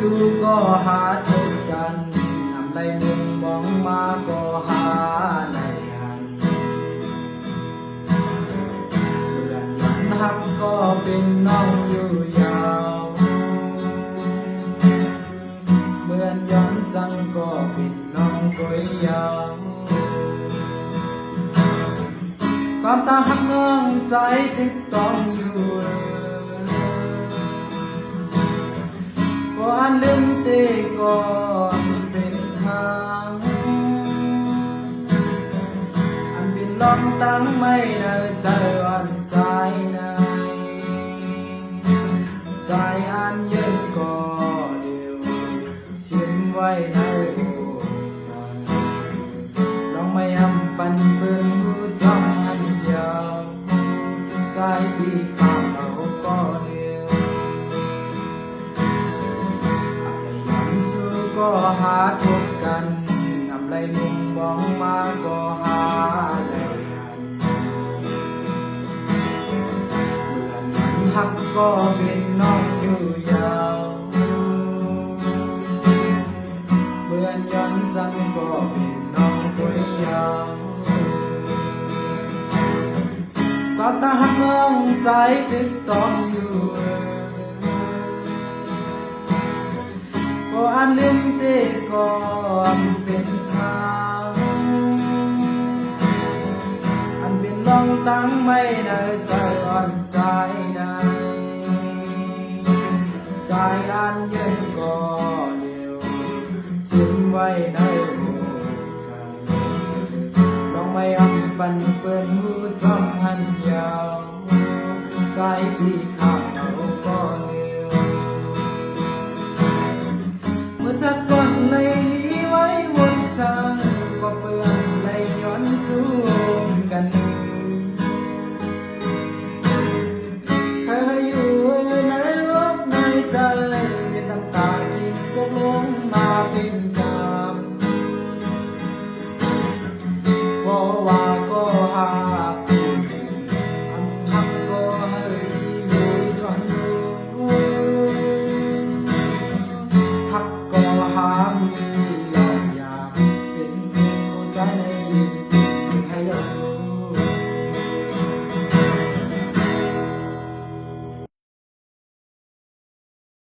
สู้ก็หาทบกันนำไรมุมมองมาก็หาในหันเมื่อนยันหักก็เป็นน้องอยู่ยาวเหมือนย้อนจังก็เป็นน้องก้อยยาวความตาหักน้องใจติดต้องอยู่ก่อนลืมเตก่อนเป็นช้างอันบินลองตั้งไม่ในใจอ่อนใจในใจอันเย็นก็เดียวเสียนไว้ในหัวใจลองไม่อำปันเปื้อนหูจอมหันยาวใจปีข้าวเขาก็เดียวก็หาทบกันนำไรมุมมองมาก็หาไรหันเหมือนมันหักก็เป็นน้องอยู่ยาวเหมือนย้อนจังก็เป็นน้องตัวยาวก็ตาหักน้องใจติดต้องอยู่ก็อันลืมเตก่อนเป็นสาวอันเป็นลองตั้งไม่ได้ใจอ่อนใจได้ใจอันเย็นก็เดียวสิ้นไว้ในหัวใจลองไม่อำปันเปื้อนหูจอมหันยาวใจพี่ข้าวเขาก็เดียวจากก่อนในนี้ไว้วนสร้างก็เปื้อนในย้อนสู้กันเคยอยู่ในลบในใจเป็นน้ำตาที่ตกลงมาเป็นกามก็ว่าก็หาอันหักก็ให้ลุยก่อนหักก็หามี